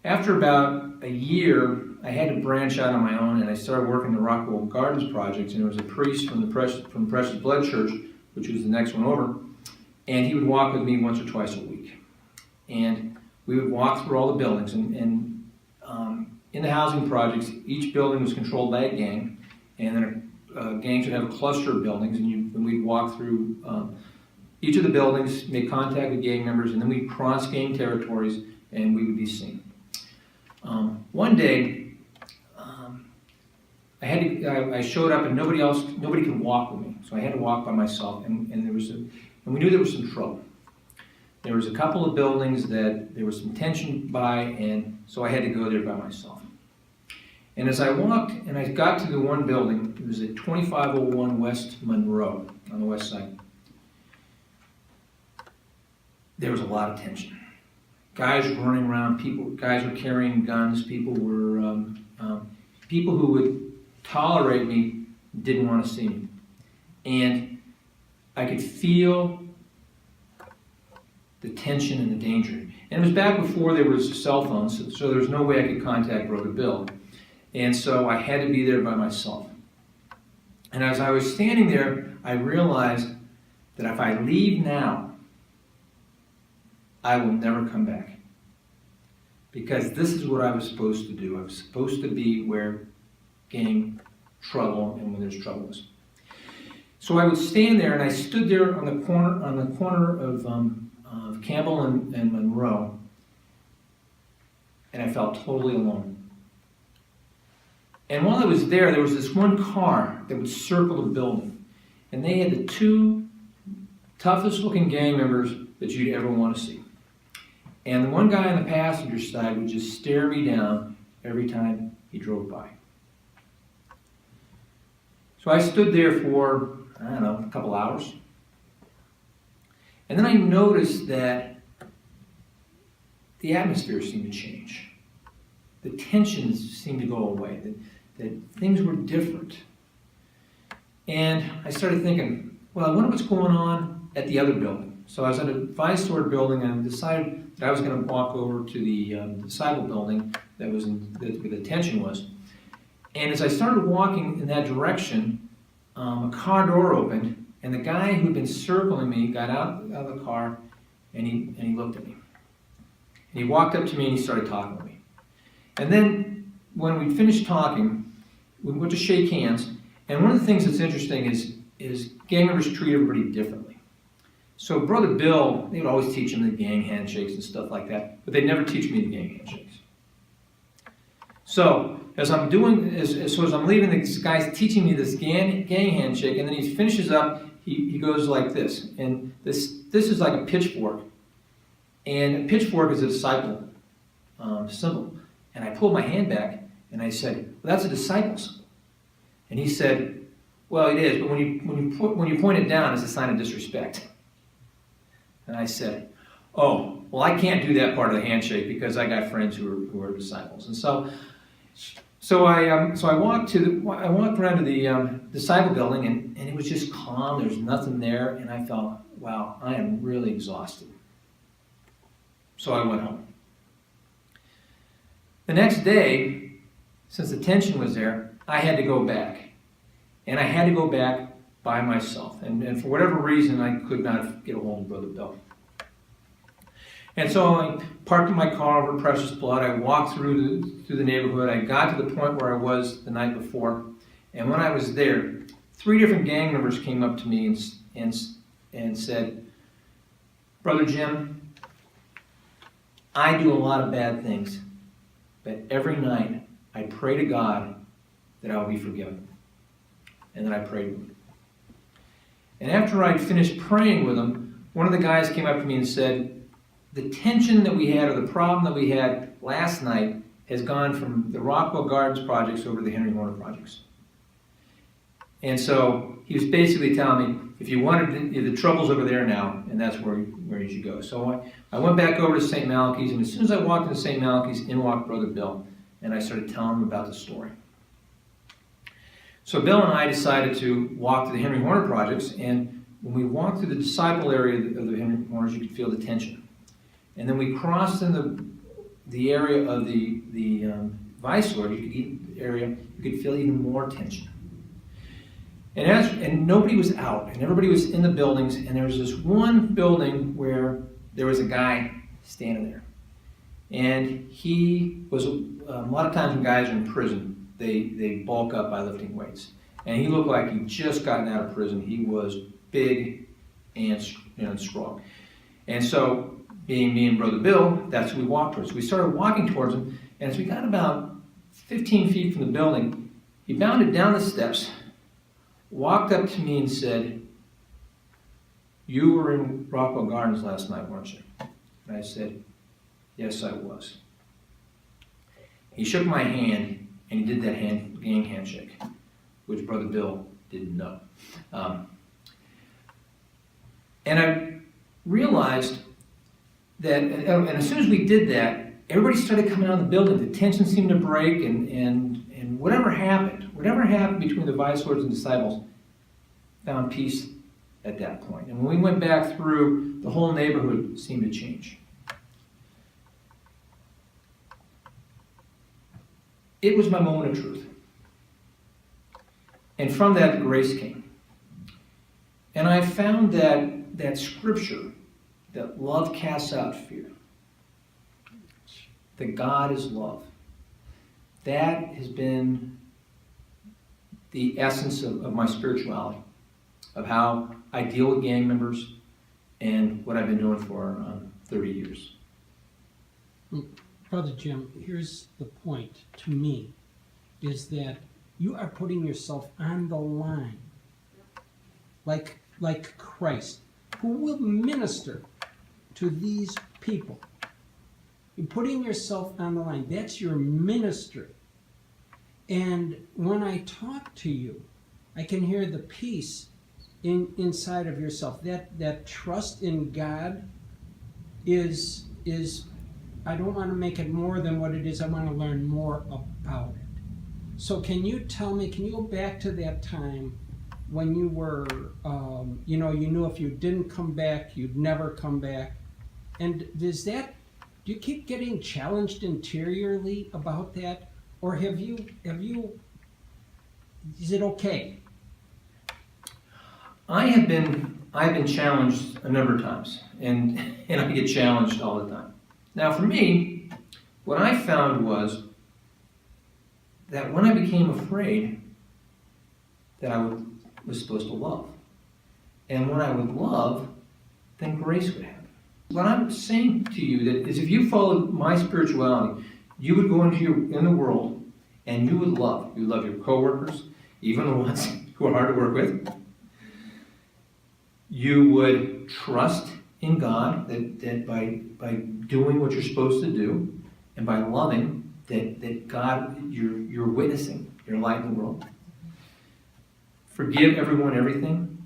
After about a year, I had to branch out on my own, and I started working the Rockwell Gardens projects, and there was a priest from Precious Blood Church, which was the next one over, and he would walk with me once or twice a week. And we would walk through all the buildings, and in the housing projects, each building was controlled by a gang, and then gangs would have a cluster of buildings, and we'd walk through each of the buildings, make contact with gang members, and then we'd cross gang territories, and we would be seen. One day, I showed up and nobody could walk with me, so I had to walk by myself, and we knew there was some trouble. There was a couple of buildings that there was some tension by, and so I had to go there by myself. And as I walked and I got to the one building, it was at 2501 West Monroe on the west side. There was a lot of tension. Guys were running around, guys were carrying guns, people who would tolerate me didn't want to see me. And I could feel the tension and the danger. And it was back before there was cell phones, so there was no way I could contact Brother Bill. And so I had to be there by myself. And as I was standing there, I realized that if I leave now, I will never come back. Because this is what I was supposed to do. I was supposed to be where gang trouble and when there's troubles. So I would stand there, and I stood there on the corner of Campbell and Monroe, and I felt totally alone. And while I was there was this one car that would circle the building, and they had the two toughest looking gang members that you'd ever want to see. And the one guy on the passenger side would just stare me down every time he drove by. So I stood there for, I don't know, a couple hours. And then I noticed that the atmosphere seemed to change. The tensions seemed to go away, that things were different. And I started thinking, well, I wonder what's going on at the other building. So I was at a five-story building, and I decided that I was going to walk over to the disciple building that was where the tension was. And as I started walking in that direction, a car door opened, and the guy who'd been circling me got out of the car, and he looked at me. And he walked up to me, and he started talking to me. And then when we finished talking, we went to shake hands. And one of the things that's interesting is gang members treat everybody differently. So Brother Bill, they would always teach him the gang handshakes and stuff like that, but they'd never teach me the gang handshakes. So as I'm leaving, this guy's teaching me this gang handshake, and then he finishes up. He goes like this, and this is like a pitchfork, and a pitchfork is a disciple symbol. And I pulled my hand back, and I said, "Well, that's a disciple's." And he said, "Well, it is, but when you point it down, it's a sign of disrespect." And I said, "Oh, well, I can't do that part of the handshake because I got friends who are disciples." And so I walked around to the disciple building, and it was just calm. There was nothing there, and I felt, wow, I am really exhausted. So I went home. The next day, since the tension was there, I had to go back, and I had to go back by myself. And for whatever reason, I could not get a hold of Brother Bill. And so I parked my car over Precious Blood. I walked through the neighborhood. I got to the point where I was the night before. And when I was there, 3 different gang members came up to me and said, "Brother Jim, I do a lot of bad things, but every night I pray to God that I will be forgiven." And then I prayed with him. And after I finished praying with him, one of the guys came up to me and said, "The tension that we had, or the problem that we had last night, has gone from the Rockwell Gardens projects over to the Henry Horner projects." And so he was basically telling me, if you wanted the trouble's over there now, and that's where you should go. So I went back over to St. Malachy's, and as soon as I walked into St. Malachy's, in walked Brother Bill, and I started telling him about the story. So Bill and I decided to walk to the Henry Horner projects, and when we walked through the disciple area of the Henry Horners, you could feel the tension. And then we crossed in the area of the vice lord, you could feel even more tension. And nobody was out, and everybody was in the buildings, and there was this one building where there was a guy standing there. And he was, a lot of times when guys are in prison, they bulk up by lifting weights. And he looked like he'd just gotten out of prison. He was big and strong. And so, being me and Brother Bill, that's who we walked towards. We started walking towards him, and as we got about 15 feet from the building, he bounded down the steps, walked up to me and said, "You were in Rockwell Gardens last night, weren't you?" And I said, "Yes, I was." He shook my hand, and he did that gang handshake, which Brother Bill didn't know. And I realized that, and as soon as we did that, everybody started coming out of the building. The tension seemed to break, and whatever happened between the vice lords and disciples found peace at that point. And when we went back through, the whole neighborhood seemed to change. It was my moment of truth. And from that, grace came. And I found that scripture, that love casts out fear, that God is love, that has been the essence of my spirituality, of how I deal with gang members and what I've been doing for 30 years. Brother Jim, here's the point to me, is that you are putting yourself on the line, like Christ, who will minister to these people. You're putting yourself on the line. That's your ministry. And when I talk to you, I can hear the peace inside of yourself. That trust in God is I don't want to make it more than what it is. I want to learn more about it. So can you go back to that time when you were, you knew if you didn't come back, you'd never come back. And do you keep getting challenged interiorly about that? Or is it okay? I've been challenged a number of times, and I get challenged all the time. Now, for me, what I found was that when I became afraid, that I was supposed to love. And when I would love, then grace would happen. What I'm saying to you that is, if you followed my spirituality, you would go in the world and you would love. You would love your coworkers, even the ones who are hard to work with. You would trust in God that by doing what you're supposed to do, and by loving, that God, you're witnessing, you're light in the world. Forgive everyone everything.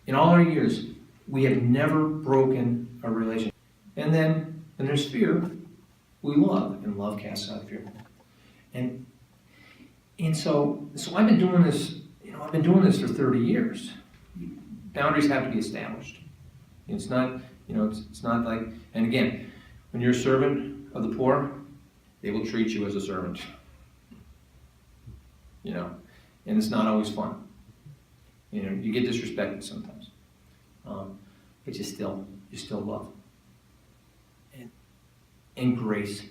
In all our years, we have never broken a relationship. And then, when there's fear, we love, and love casts out fear. And so I've been doing this. I've been doing this for 30 years. Boundaries have to be established. It's not, it's not like. And again, when you're a servant of the poor, they will treat you as a servant. And it's not always fun. You get disrespected sometimes, but you still love. And grace